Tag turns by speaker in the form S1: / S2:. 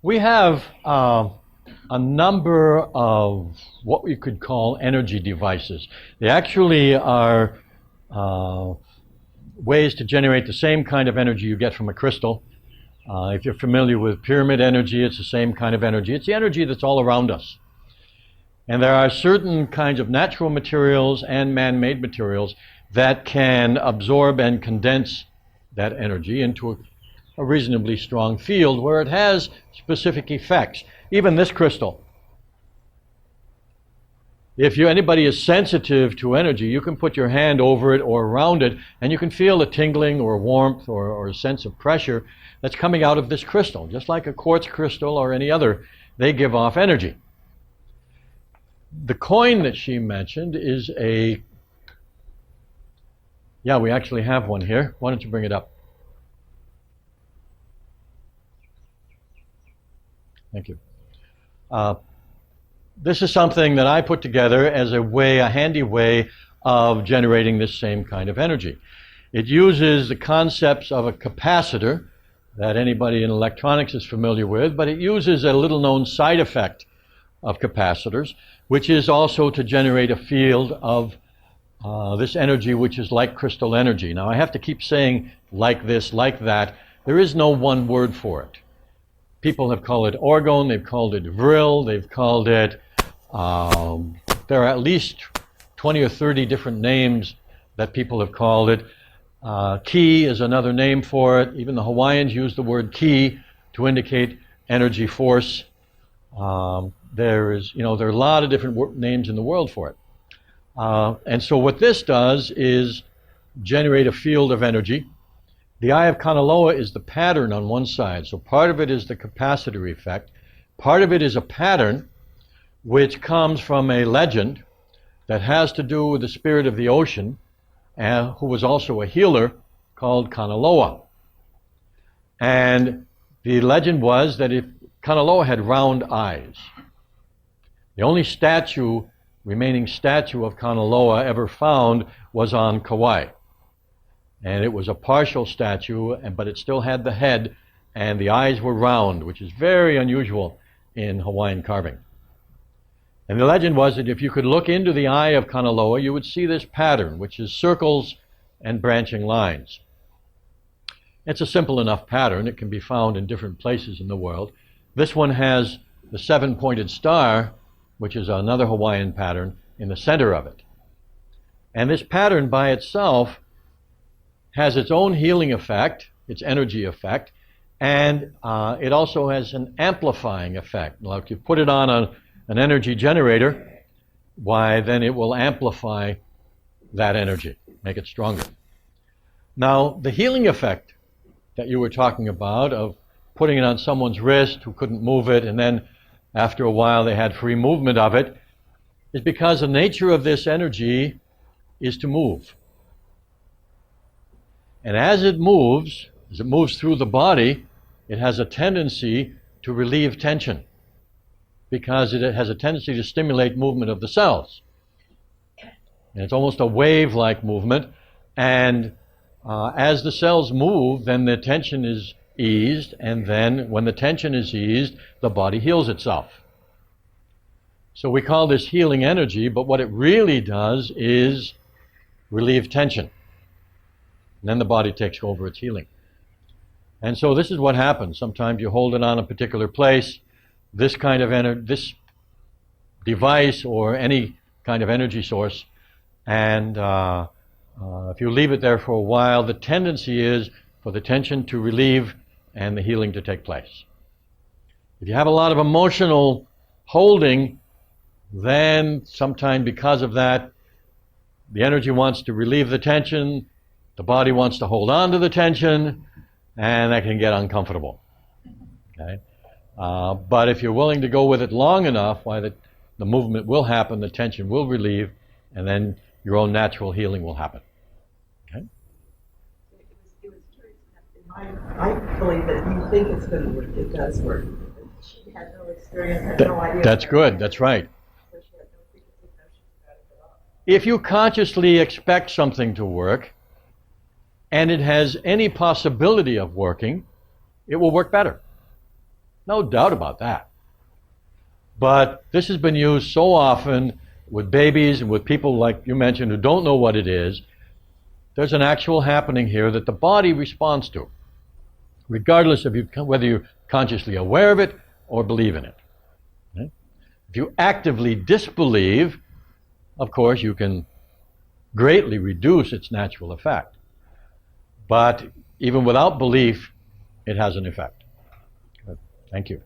S1: We have a number of what we could call energy devices. They actually are ways to generate the same kind of energy you get from a crystal. If you're familiar with pyramid energy, it's the same kind of energy. It's the energy that's all around us. And there are certain kinds of natural materials and man-made materials that can absorb and condense that energy into a reasonably strong field where it has specific effects. Even this crystal. If anybody is sensitive to energy, you can put your hand over it or around it, and you can feel a tingling or warmth or a sense of pressure that's coming out of this crystal. Just like a quartz crystal or any other, they give off energy. The coin that she mentioned is yeah, we actually have one here. Why don't you bring it up? Thank you. This is something that I put together as a handy way of generating this same kind of energy. It uses the concepts of a capacitor that anybody in electronics is familiar with, but it uses a little-known side effect of capacitors, which is also to generate a field of this energy which is like crystal energy. Now, I have to keep saying like this, like that. There is no one word for it. People have called it orgone, they've called it vril, they've called it, there are at least 20 or 30 different names that people have called it. Ki is another name for it. Even the Hawaiians use the word ki to indicate energy force. There are a lot of different names in the world for it. And so what this does is generate a field of energy. The Eye of Kanaloa is the pattern on one side. So part of it is the capacitor effect. Part of it is a pattern which comes from a legend that has to do with the spirit of the ocean, who was also a healer, called Kanaloa. And the legend was that if Kanaloa had round eyes, the only remaining statue of Kanaloa ever found was on Kauai. And it was a partial statue, but it still had the head, and the eyes were round, which is very unusual in Hawaiian carving. And the legend was that if you could look into the eye of Kanaloa, you would see this pattern, which is circles and branching lines. It's a simple enough pattern. It can be found in different places in the world. This one has the seven-pointed star, which is another Hawaiian pattern, in the center of it. And this pattern by itself has its own healing effect, its energy effect, and it also has an amplifying effect. Now, if you put it on an energy generator, why, then it will amplify that energy, make it stronger. Now, the healing effect that you were talking about of putting it on someone's wrist who couldn't move it, and then after a while they had free movement of it, is because the nature of this energy is to move. And as it moves through the body, it has a tendency to relieve tension because it has a tendency to stimulate movement of the cells. And it's almost a wave-like movement. And as the cells move, then the tension is eased. And then when the tension is eased, the body heals itself. So we call this healing energy, but what it really does is relieve tension. And then the body takes over its healing. And so this is what happens. Sometimes you hold it on a particular place. This kind of this device or any kind of energy source, and if you leave it there for a while, the tendency is for the tension to relieve and the healing to take place. If you have a lot of emotional holding, then sometime because of that, the energy wants to relieve the tension, the body wants to hold on to the tension, and that can get uncomfortable. Okay? But if you're willing to go with it long enough, why the movement will happen, the tension will relieve, and then your own natural healing will happen. Okay?
S2: It was curious. I believe that you think it's going to work. It does work. She had no experience, had no idea.
S1: That's good. That's right.
S2: So she had no preconceived notions about it at all.
S1: If you consciously expect something to work, and it has any possibility of working, it will work better. No doubt about that. But this has been used so often with babies and with people like you mentioned who don't know what it is. There's an actual happening here that the body responds to, regardless of whether you're consciously aware of it or believe in it. Okay? If you actively disbelieve, of course, you can greatly reduce its natural effect. But even without belief, it has an effect. Good. Thank you.